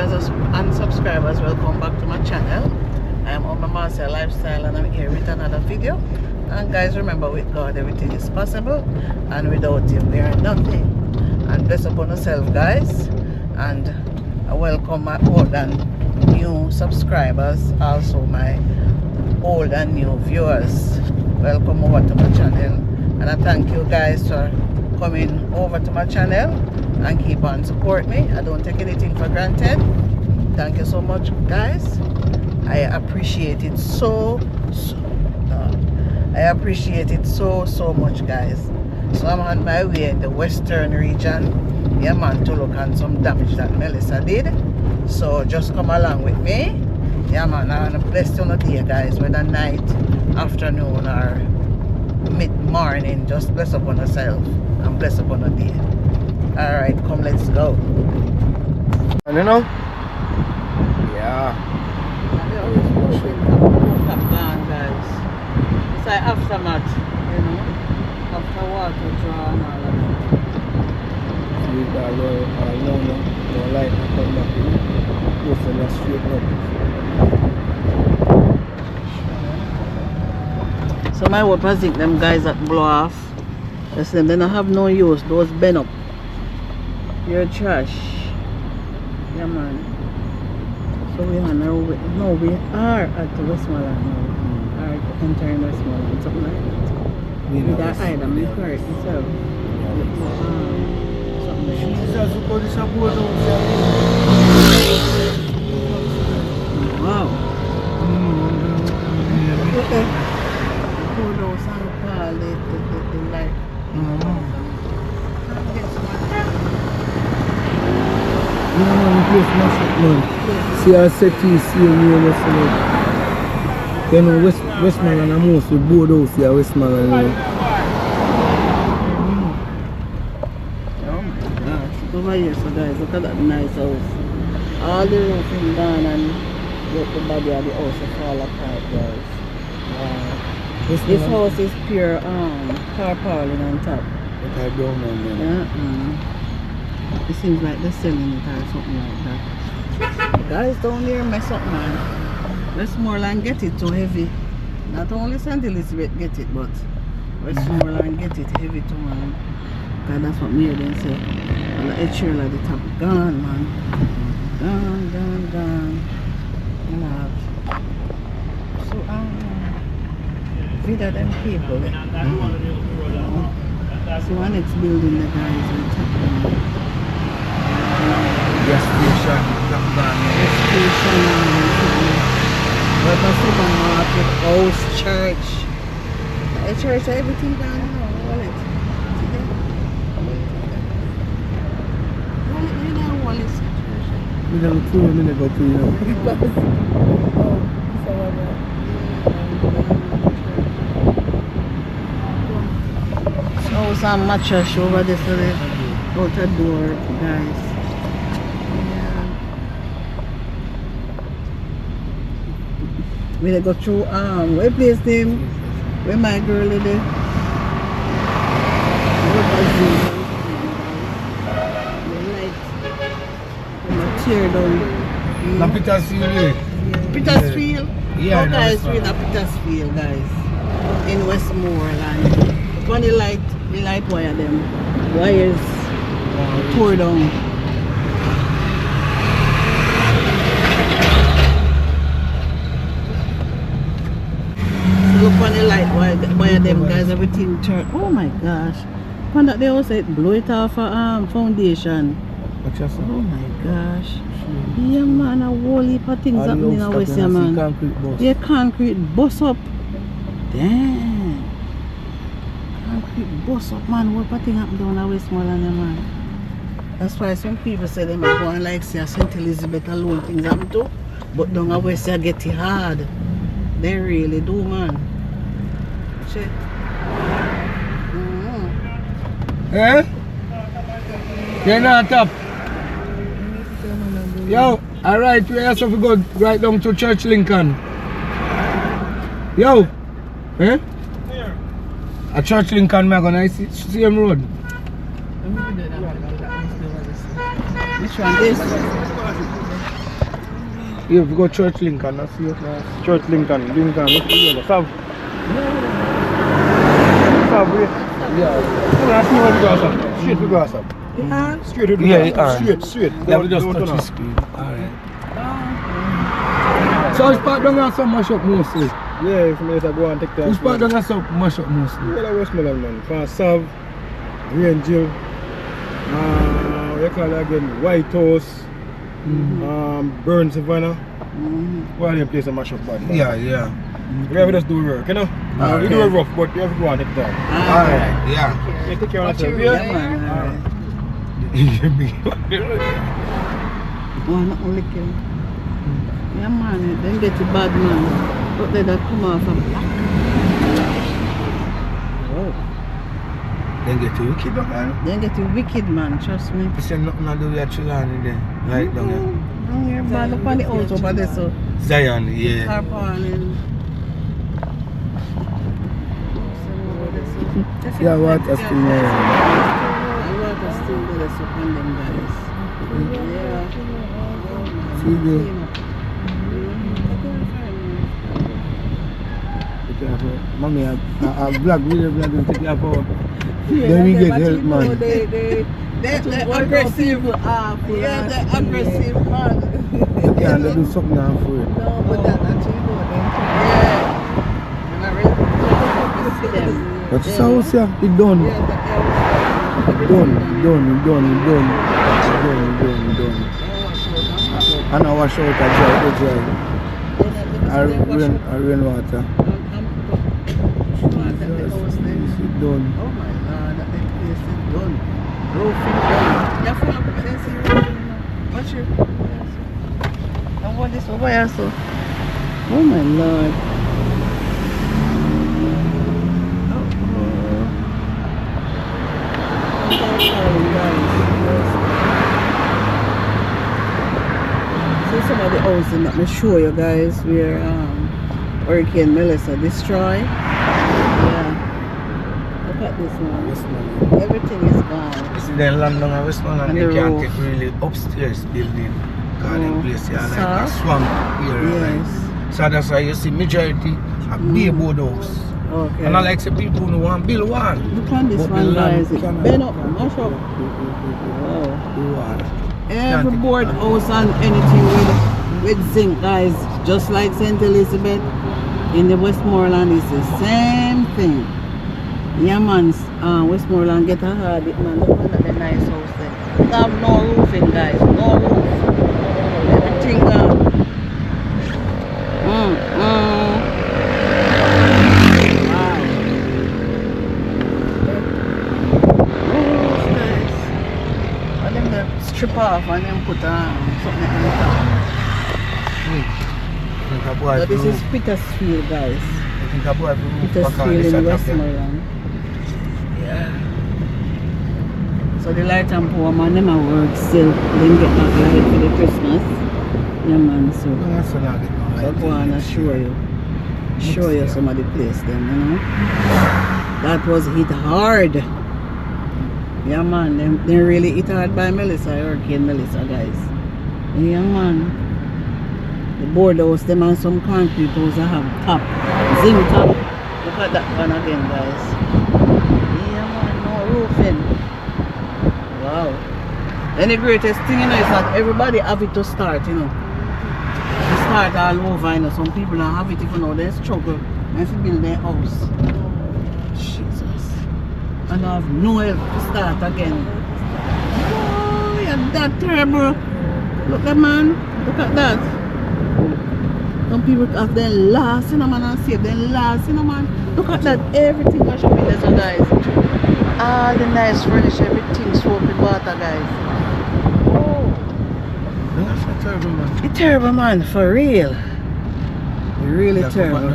viewers and subscribers, welcome back to my channel. I am on my Marcia Lifestyle and I'm here with another video. And guys, remember, with God everything is possible, and without Him we are nothing. And bless upon yourself, guys, and I welcome my old and new subscribers, also my old and new viewers. Welcome over to my channel, and I thank you guys for coming over to my channel and keep on support me. I don't take anything for granted. Thank you so much, guys. I appreciate it so much, guys. So I'm on my way in the western region, yeah man, to look at some damage that Melissa did. So just come along with me, yeah man. And bless you on the day, guys, whether night, afternoon or mid-morning. Just bless upon yourself and bless upon the day. Alright, come, let's go. You know? Yeah. Gone, guys. It's like aftermath, you know, after water draw and all of that. Sweet dog, no light, I come back in. Go for the straight up. So my weapons, think them guys that blow off, listen, they don't have no use. Those bend up. You're trash. Yeah man. So we are now, no, we are at the Westmoreland now. Are entering Westmoreland, something like that. With that item, we correct itself. Wow. Okay. Pour those on the light. See our settee, see you near you know, Westmoreland and most we board house here, Westmoreland. Oh my gosh, look over here, so guys, look at that nice house. All the roofing done and look, the body of the house will fall apart, guys. Wow. This house is pure tarpaulin on top. Yeah. It seems like they're selling it or something like that. Guys, down here mess up, man. Westmoreland get it too heavy. Not only St. Elizabeth get it, but Westmoreland get it heavy too, man. Because that's what me then say. And the edge here at the top gone, man. Gone. So video them people. So one next building the guys will top down. Gas station, But a supermarket, house, church. A church, everything down now. Wallet. See there? Wallet. We don't 2 minutes ago to you. So some mattress over there for the outer door, guys. We go through where place them? Where my girl is there? The light. Tear down. Na Petersfield. Petersfield? Yeah. Oh guys, we're in Petersfield, guys. In Westmoreland. When the light wire them. Wires tore down. Look on the light wire them, guys, everything turned. Oh my gosh. When that they also blow it off a foundation. Oh my gosh. Yeah man, a whole heap of things happening in West here, man. Yeah, concrete bust up. Damn. Concrete bust up, man. What thing happened down in Westmoreland, man? That's why some people say they might go and like say St. Elizabeth alone things happen too. But down in West here get it hard. They really do, man. Check. Eh? You're not up. Yo, alright, we have to go right down to Church Lincoln. Yo, eh? Here. A Church Lincoln, I'm gonna see same road. Which one? This? Yeah, if you go Church Lincoln, that's it. Church Lincoln, Lincoln, what's the other? Sav. Sav, yeah. I see where we go, sir. Straight we go, sir. Straight we go. Yeah, straight. Yeah, we just touch the screen. Alright. So which part don't have some mash up mostly? Yeah, if I go and take that. Which part don't have some mash up mostly? Well, Westmoreland, man. From Sav, Rangel, what you call it again? White House, Burn Savannah. What are them places mash up bad? Yeah. We have to just do work, you know? We do it rough, but you have to go and take that. Alright, yeah. You take care of yourself, Yeah, yeah? man. Oh, not only kill. Yeah, man. Then get the bad man. But they that come off and black. Oh. Then get too wicked, man. Then get the wicked man, trust me. You say nothing to do with Chilani there. Right down here. Down here, bad up on the house over there, so. Zion, yeah. Tarpaulin. Yeah, water still there. Water still there, so on them guys. Yeah. See there. Mommy, I black video black and take your power. Then we get help, man. They're aggressive. Yeah, they're aggressive, man. You can't do something now for it. No, but that actually go then. Yeah. And I really see them. But it's house here, it's done. Yeah, Done. And I wash out the dry. I rain water. Done. Oh my God, that place is done. Roofing done. Yeah, full of place is done. Watch it. And what this over here, so? Oh my Lord. See some of the houses that me show you guys where Hurricane Melissa destroyed. Yeah. Look at this one. Everything is gone. You see the land down in Westmoreland, And they the can't roof. take really upstairs building. Garden place here, like a Soft? swamp area. Yes. Like. So that's why you see majority of billboard house. Okay. And I like say people who want build one. Look on this But one, the land guys. It's cannot- been up, mash up. Wow. Do one. Every take board it down. house and anything with zinc, guys, just like St. Elizabeth in the Westmoreland is the same thing. Yeah, man, Westmoreland get a hard hit, man. Look at the nice house there. They have no roofing, guys, no roof. Everything gone. Wow. Roof, guys. And then they strip off and then put something on top. So this is Petersfield, guys. Petersfield in Westmoreland. Yeah. So the light and power man, them a work still. Then get back light for the Christmas. Yeah, man. So go on and show you some of the place, them, you know. That was hit hard. Yeah, man. They really hit hard by Melissa, Hurricane Melissa, guys. Yeah, man. The board house, them and some concrete house that have top, zinc top. Look at that one again, guys. Yeah, man, no roofing. Wow. Then the greatest thing, you know, is that everybody have it to start, you know. To start all over, you know. Some people don't have it, if you know, they struggle and to build their house. Jesus. And I have no help to start again. Oh, yeah, that terrible. Look at man, look at that. Some people have their last, you know, man, and save their last, you know, man. Look at that, everything was up in there, so guys. All the nice furniture, everything soaked with water, guys. Oh. That's a terrible man. It's terrible, man, for real. Really terrible.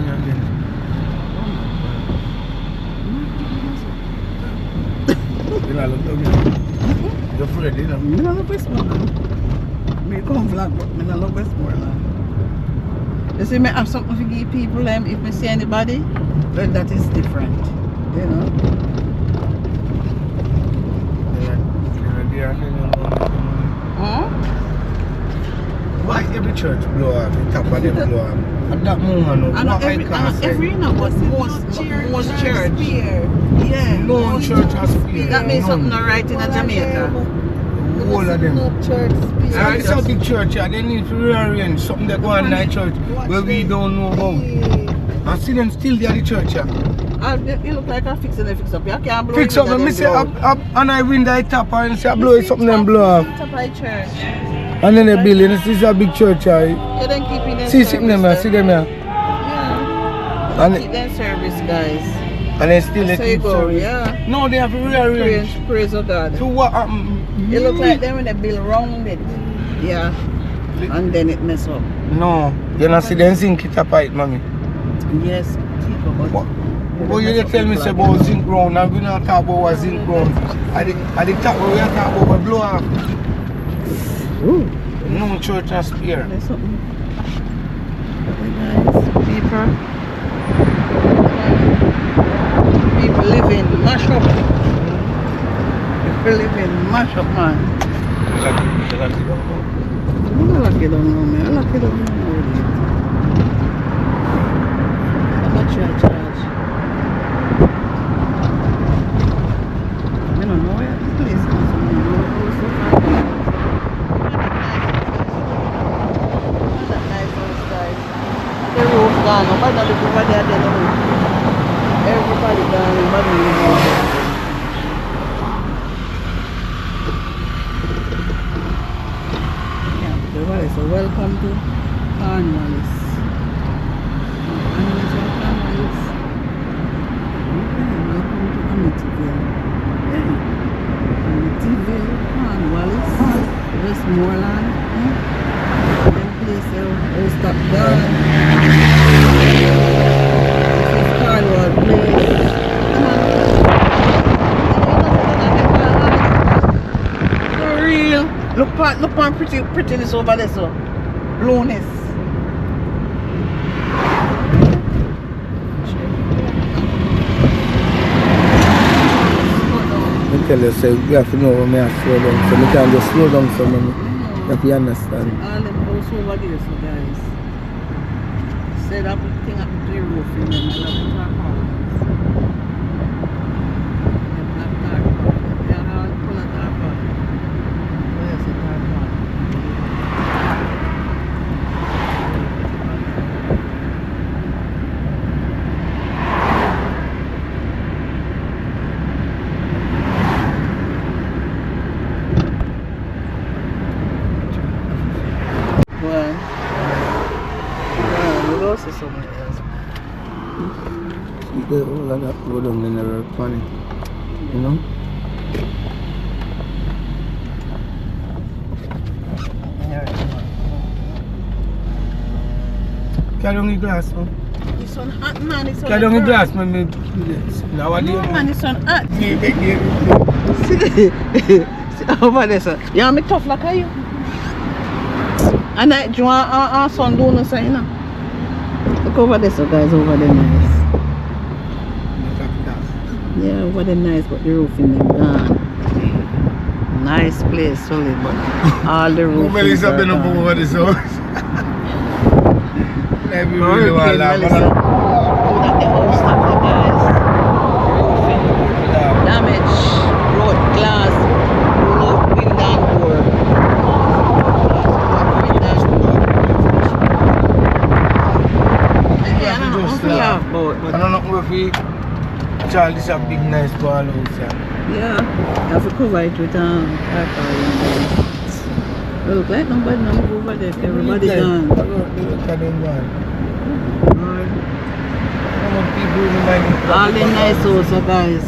You're afraid, you know? I don't love Westmoreland. I come vlog, but I don't love Westmoreland. You see, I have something to give people, if I see anybody, well, that is different, you know. Why every church blow up? The top of them blow up. At that moment, And what every, I can't say. every but most church. Yeah. No church has fear. That means something not right in Jamaica. All of them. Church spear. And it's a big church, yeah. They need to rearrange something that go on in that church where we don't know about. And see them still there at the church, yeah. You look like a fix and they fix up. You can't blow Fix up, and say up, and I win that top and say blow it something and blow up. Top of the church. And then they building, this is a big church, yeah. Yeah, then keeping them See them here, see them here. Yeah. And Keep them service, guys. And then still they So you keep go, service. yeah. No, they have to rearrange. Praise of God. So what happened? It look like them when they build round it. Yeah. And then it mess up. No, you not see them zinc it up right, mommy. Yes, keep up. But you dey tell me say about zinc ground and we not talk about what zinc ground. At the top where we are talking about blow up. Ooh. No church has spear. There's something. Nice. People living mash up. People living mash up, man. I like it don't know, man. I like it don't know. How much you charge? I don't know where the place is. The roof gone, nobody not look over there, then everybody gone, nobody live over there. Yeah, everybody, so welcome to Cornwallis. Welcome to Amityville. Hey, Amityville, Cornwallis, Westmoreland. Place all stop down. This is Cornwall place. For real. Look on prettiness over there, so blueness. I tell you, say we have to know when we have to slow down. So we can just slow down for me. You have to understand. All them house over there, so guys. Said that thing up to the roof in them. I love to talk about it. They are all full of tarpaulin. Where's the tarpaulin? Well, we'll go see somewhere else. See the whole of that go down in the road funny. You know? Carry on the glass, man. It's on hot, man. It's on Carry on the glass, man. Now what do you No, man, it's on hot. See, See over there, sir. You want me tough like you? And I do our son do no say, you know. Look over there, so guys, over there nice. Yeah, over there nice, but the roof in them gone. Nice place, solid, but all the roof is Melissa been up gone. over this house. Maybe we really want to laugh. Melissa. Oh, that the whole stuff, the guys. Roofing, damage, road glass, road window and door. Yeah, I don't know what to laugh about, I but don't know if we Charlie is a big nice ball house. yeah, you have to cover it with tarpaulin. It look like nobody now move over there, everybody gone. Look at them gone. People in my All the nice houses, guys.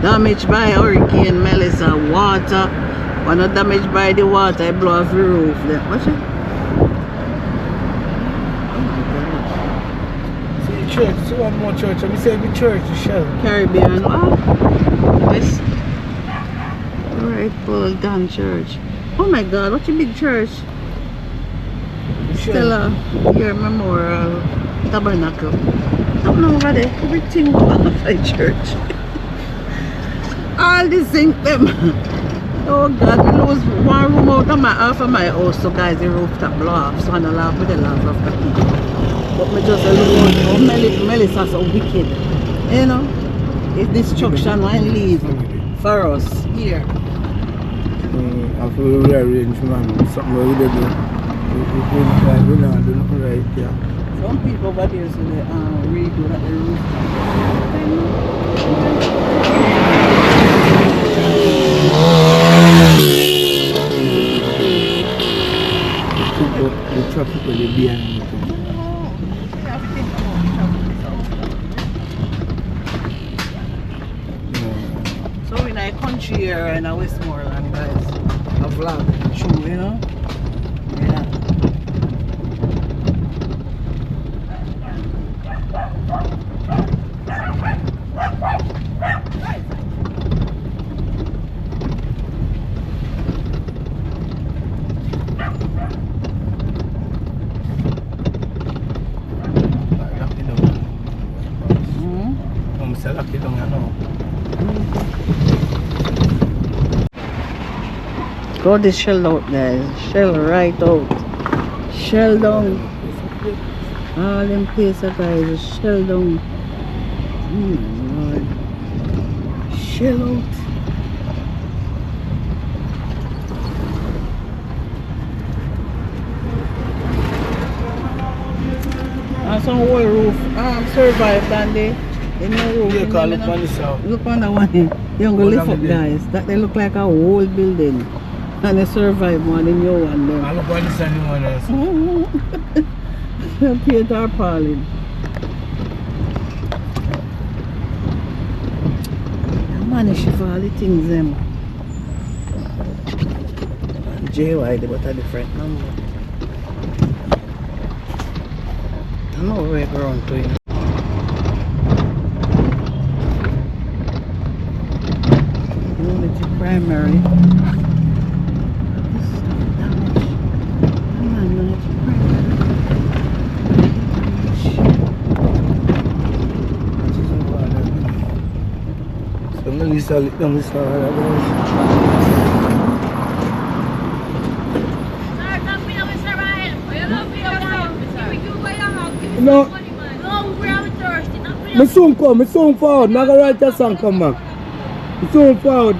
Damaged by Hurricane Melissa, water. When not damaged by the water, it blow off the roof. Watch it. See the church, see one more church. Let me say the church, the shell. Caribbean. Oh, yes. Alright, Paul Dan Church. Oh my God, what a big church. Stella, your memorial tabernacle. Don't know over there. Everything go on the church. All the zinc them. Oh God, we lose one room out of my half of my house, so guys, the rooftop blow off, so I don't laugh with the laugh of the people. But me just alone, oh Melissa so wicked. You know? It's destruction when leave for us here. After we rearrange man, something we did do. We not do nothing right here. Some people over there so they redo at the rooftop. The traffic will be behind it. So in a country area in a Westmoreland, guys, a vlog, true, you know? Yeah. Go this shell out, guys. Shell right out. Shell down. All them places, guys. Shell down. Oh my Lord. Shell out. And some whole roof. Survived and they no roof. Yeah, call look on this out. Look on that one. You don't go lift up, guys. That they look like a whole building. And they survive one in your one there. I look on this and one else. Peter Pauline. I manage for all the things them. And JY they got a different number. I know where we're on to you. Unity primary. Melissa, Melissa, no, me soon come, me soon forward. I'm gonna write a song, come back. Me soon forward.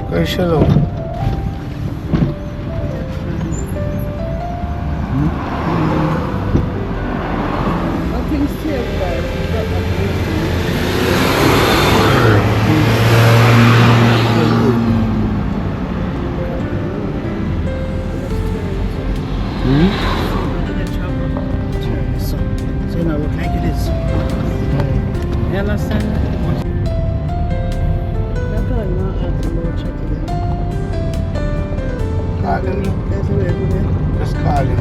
Very shallow. Nothing's still, guys. So now look like it is. You understand? Call him. That's the way to do it. Just call him.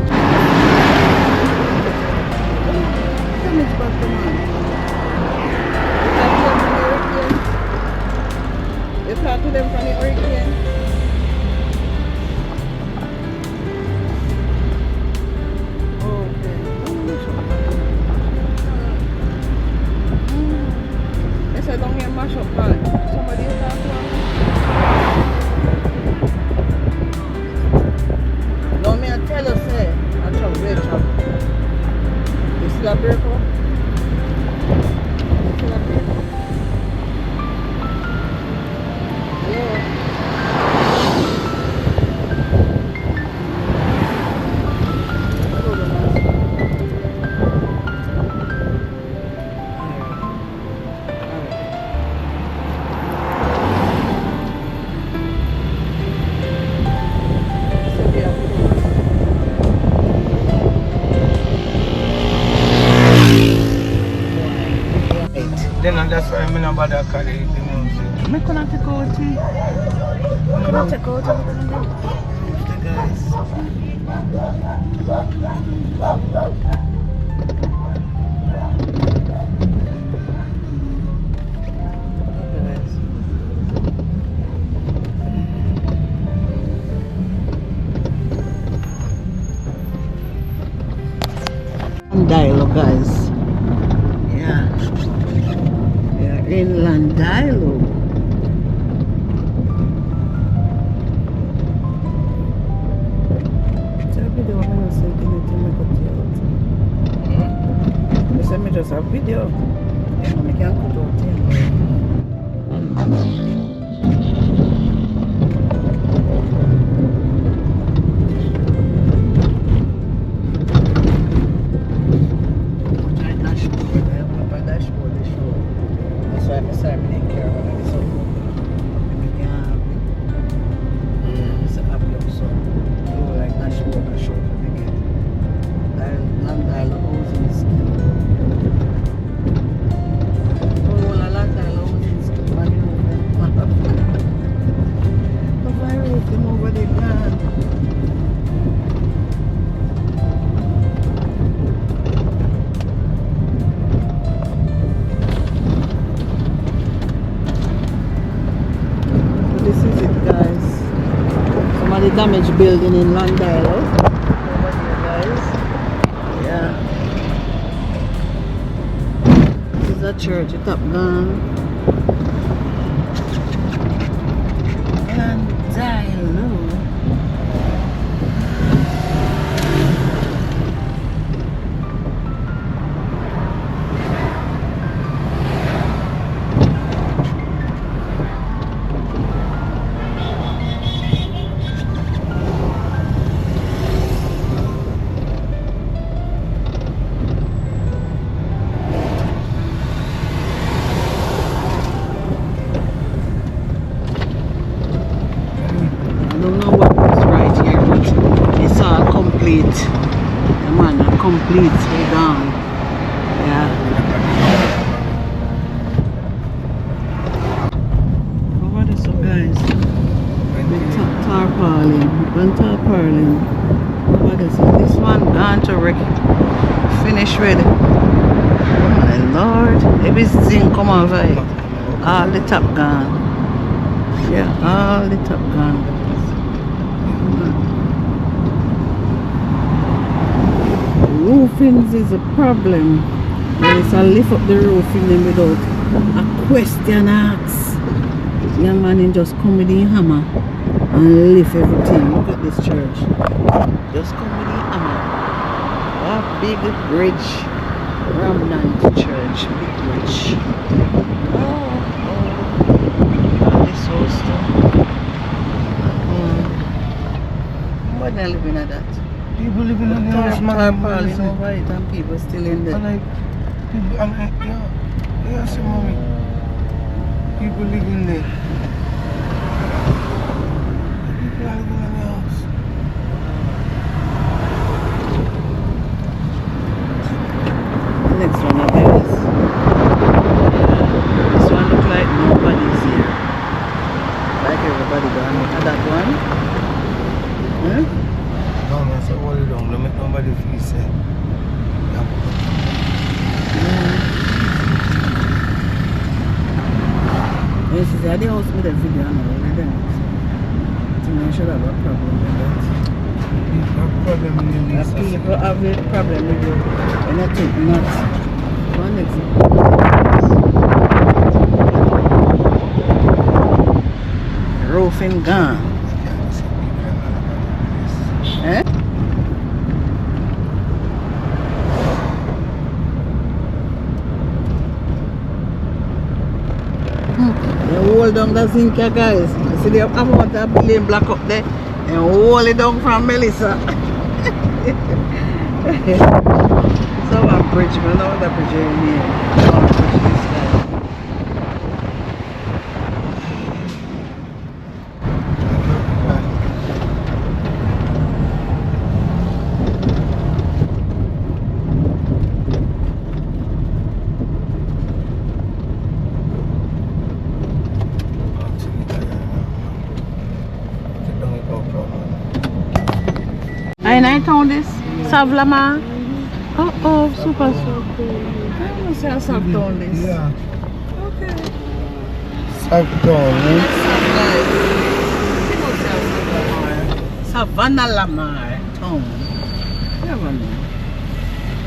Tell me about the man. You talk to them from the hurricane. Okay. They said don't hear mash up man. Somebody you talk to him. No, me I tell you, say, I chop great chop. You see that break up? You see that break up? Hello? Hold on, then and that's why I'm not bother calling it the music. I'm gonna take out tea. I'm gonna take out everything. Okay, guys. Dialogue, guys. Yeah, we are in Landilo. Just a video. Yeah, I can't cut out here. That's why I'm sorry, I didn't care about it. So, it's an upload, so you like dashboard and show for the game. Landilo housing is key. Over the ground. So this is it, guys. Some of the damaged building in Landilo. Over here, guys. Yeah. This is a church, it's up gone. Landilo. Completely gone. Yeah. Over this one, guys. Tarpaulin. One tarpaulin. Over this one. This one gone to wreck. Finish with. Oh my lord. Everything come over it. All the top gone. Yeah, all the top gone. Roofings is a problem. When it's a lift up the roofing them without a question asked. Young man in just come with the hammer and lift everything. Look at this church. Just come with the hammer. A big bridge. Remnant church. Big bridge. Oh. This house too. But they're living at that. People living in the house, man. Tarpaulin over it and people still in there. And like, people, yeah, see, mommy. People living there. People are living in the house. The next one, guys. This one looks like nobody's here. Like everybody gone. Look at that one. Huh? No, man, so hold it down. Don't make nobody feel safe. Yeah. Yes, it's at the house with the video now. I think I should have a problem with that. People have a problem with you. And I think not. One next one. Roofing gone. Eh? They hold down the zinc, guys. You see the amount of building block up there and hold it down from Melissa. So a bridge, man. Now the bridge in here. I town this? Savlama? Oh, super. I don't say South town this. Yeah. Okay. South town, eh? Savannah Lamar town. Never know.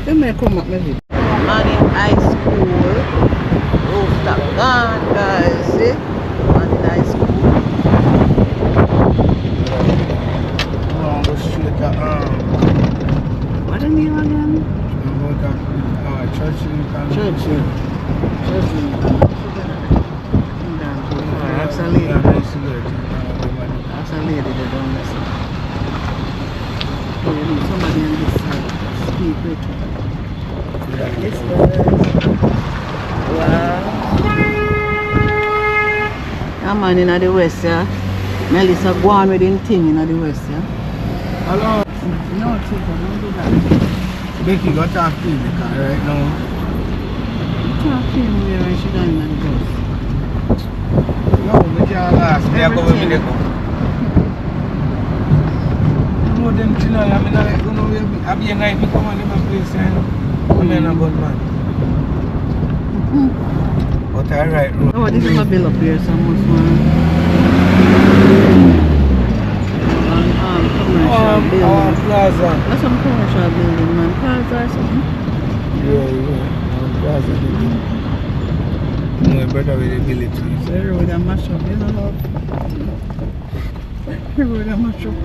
They may come up maybe. Man in high school. Rooftop gone, guys. See? Man in high school. No, go straight to What the name again? Churchill. Churchill. Ask a lady. Ask a lady they don't listen. Somebody on this side speak with you. This was wow. Yeah, man in the west, yeah. Melissa go on with him thing in the west, yeah. Hello. No, Chico, don't do that. Becky got talk to the car right now. Talk to him where she done in the bus. No, we can't ask. They are going to go. No, them things I mean, I don't know where I'll be a night, we come on in my place and come in a good man. But alright, road. Oh, this is a bill up here, so much more. Commercial building. Plaza. That's some commercial building, man. Plaza or something? Yeah. Plaza building. No, brother with the village. So everywhere that mash up, you know, love. Everywhere that mash up.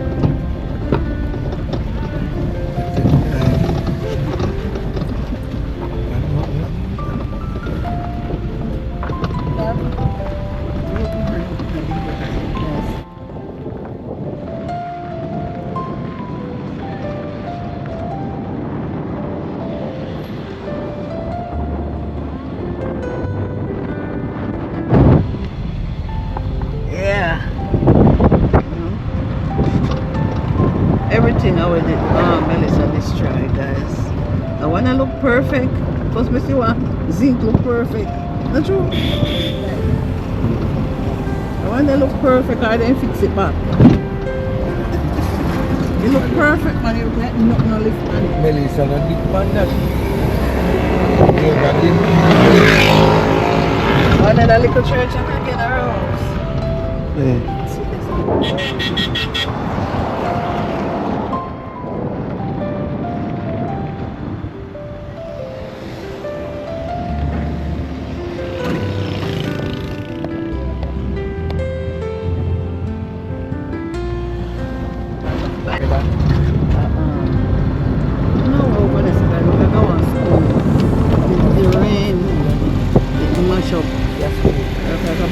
Everything I would Melissa destroy, guys. I wanna look perfect. Plus me see one zinc look perfect. Not true. I wanna look perfect or then fix it back. You look perfect, man. You get nothing no lift, man. Melissa, not big man that. One of the little church and again our house. Yeah.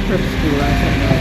Petersfield Westmoreland.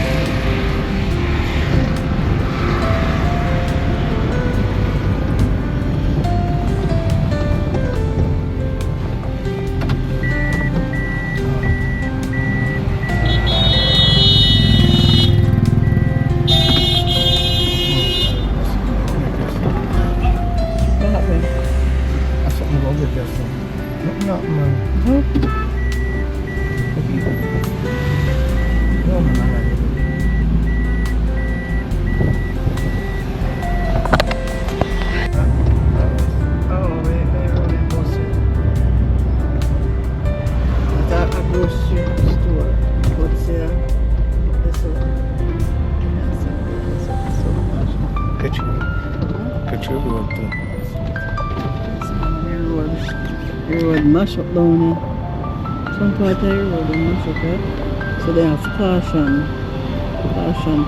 Mash up down here. Some part of the road they mash up here. So they have caution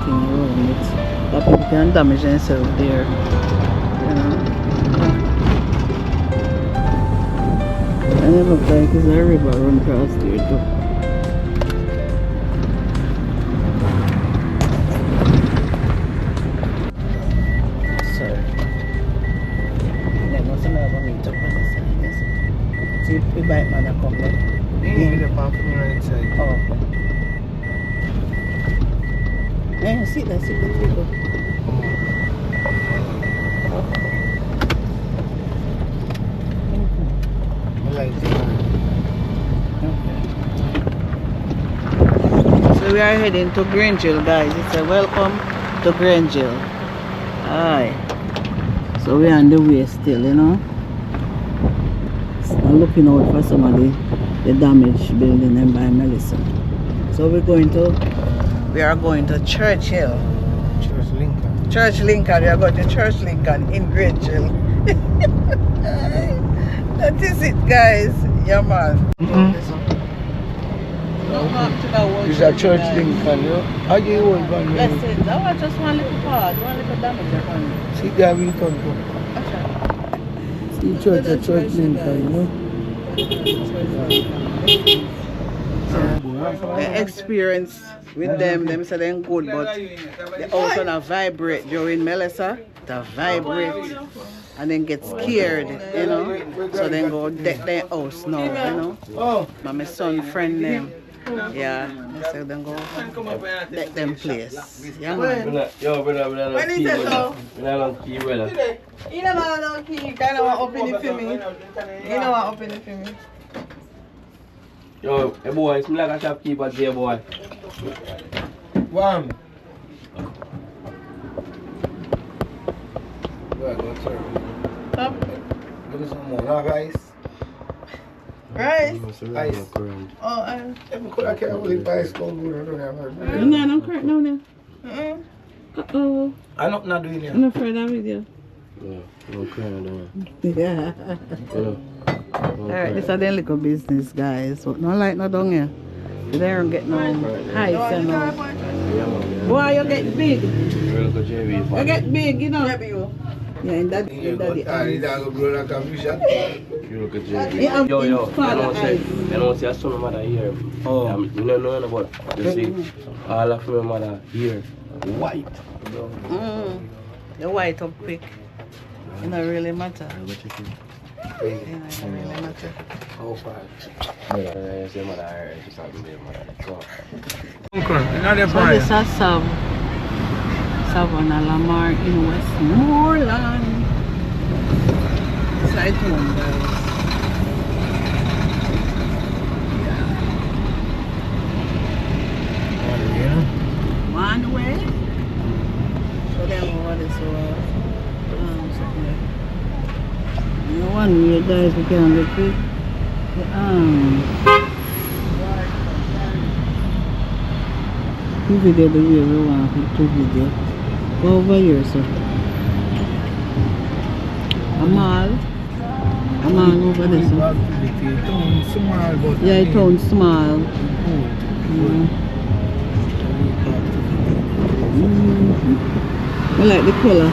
thing around it. That people can damage themselves there. You know. And it looks like it's a river run across there too. See if the bike man are come there. Yeah, the park from the right side. Oh, okay. Yeah, see the people. Okay. So we are heading to Grangeville, guys. It's a welcome to Grangeville. Aye. So we're on the way still, you know. Still looking out for some of the damaged building and by Melissa. So we are going to Churchill. Church Lincoln. Church Lincoln. We are going to Church Lincoln in Great Chill. That is it, guys. Yeah, man. It's a Church Lincoln, you know. How do you hold one? That's it. That was just one little part, one little damage upon it. See there we come from. See Church Lincoln, you know. The experience with them say they're good, but they also not vibrate during Melissa. They vibrate and then get scared, you know. So then go deck their house now, you know. My son friend them. Yeah, so then go deck them place. Yeah, man. Yo, brother, When is it so? When I don't key, brother. You know what I don't key, you kind of want to open it for me. You know what open it for me. Yo, hey boy, it's me like a shopkeeper there, boy. One. Go to church. Stop. Give me some more. Now, guys. Right? Ice. Oh, I can't believe ice going good. I don't have it. no, I'm correct now. Uh-oh. I'm not doing it. I'm afraid of video. Yeah, no crying, Yeah. Alright, this is the little business, guys. So, no light, no down here. They don't get no heights and no. Boy, you get big. You get big, you know. Yeah, and that is the You look at JB. Yo, you know, say I saw my mother here. Oh. You don't know about, you see, all of my mother here, white. The white up quick. It don't really matter. It don't really matter. How far? Yeah, say mother here, she's not going to be mother. So this is Savannah Lamar in Westmoreland. It's right home, guys. One way. So then what is something. One way, guys, we can look at two video the way we want to video. Go over here, sir. A mall over there, sir. Yeah, it sounds small. I like the color.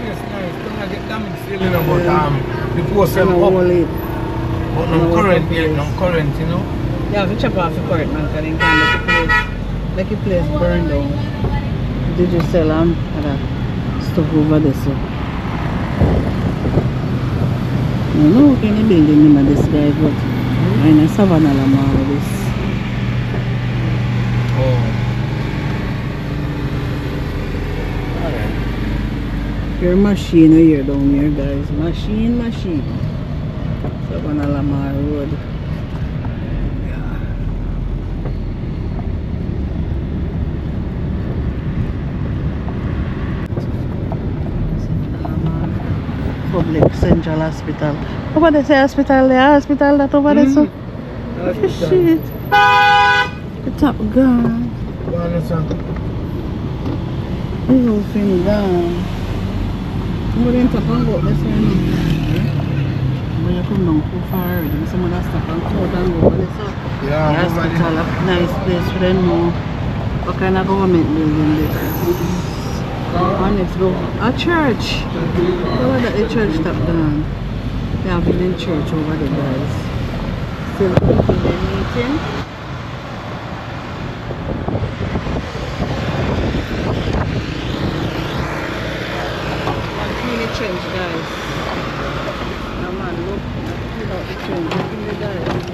Yes, nice. Don't I get damaged feeling about the post them up. But no current yet, no current, you know. Yeah, if you chop off the current, man, because then can make the place burn down. Did you sell other stuff over there, so? I don't know what kind of building name of this guy, but I'm in Savannah Lamar with this. Oh. Alright. Your machine here down here, guys. Machine. Savannah Lamar Road. Public Central Hospital. Over there say hospital there, hospital that over there, so. Shit. The top gone. The whole thing gone. But then top and go this way now. When you come down too far already, some of that stuff and go down over there, so. Yeah, the hospital, a nice place for them now. What kind of government building this? And let's go. A church. Over there, the church top down. They have been in church over there, guys. Still keeping the meeting. Really change, guys. Now, man, look. Look out the change. Look in the guys.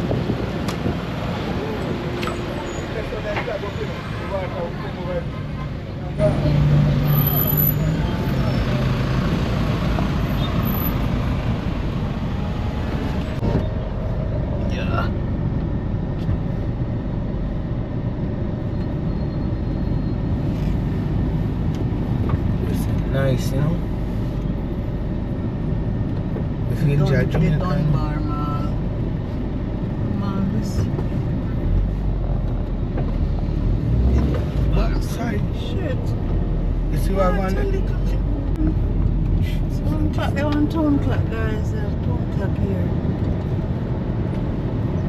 the Dunbar Mall. Marvelous. Backside. Shit. You see what I want? They want tone clock, guys. Tone clock here.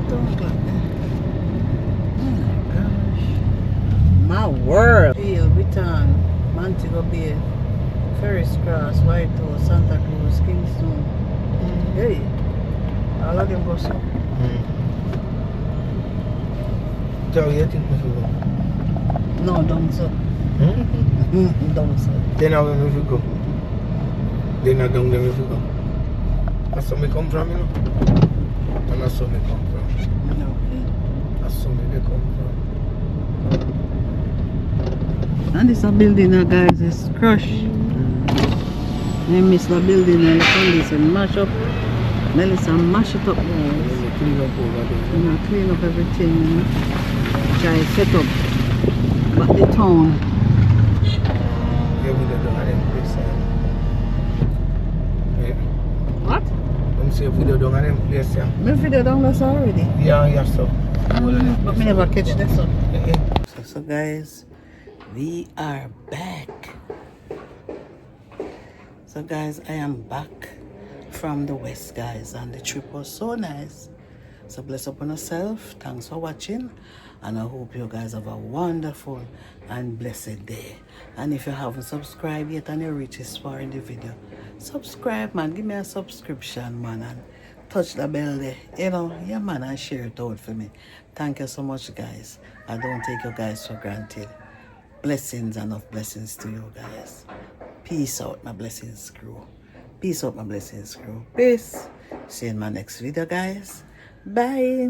Tone clock there. Oh my gosh. My world. Field, Witton, Montego Bay, Ferris Cross, Whitehall, Santa Cruz, Kingston. Hey. All of them go so. So you think we should go? No, don't so. Don't so. Then how we should go? Then I don't know where to go. That's where me come from, you know. And that's where me come from. No. That's where me come from. And this a building now, guys, is crushed. I miss the building and the condition mash up. Melissa mash it up, guys. Clean up over there. You know, clean up everything, you know. Try set up. But the town. Yeah, we don't have them place. Yeah. What? Don't say if we don't have them place, yeah. Me video down this already. Yeah, yeah, so. But me never catch this up. Yeah. So guys, we are back. So guys, I am back from the west, guys, and the trip was so nice. So bless upon yourself. Thanks for watching, and I hope you guys have a wonderful and blessed day. And if you haven't subscribed yet and you reach this far in the video, subscribe, man. Give me a subscription, man, and touch the bell there, you know. Yeah, man, and share it out for me. Thank you so much, guys. I don't take you guys for granted. Blessings, enough blessings to you guys. Peace out, my blessings crew. Peace out, my blessings crew. Peace. See you in my next video, guys. Bye.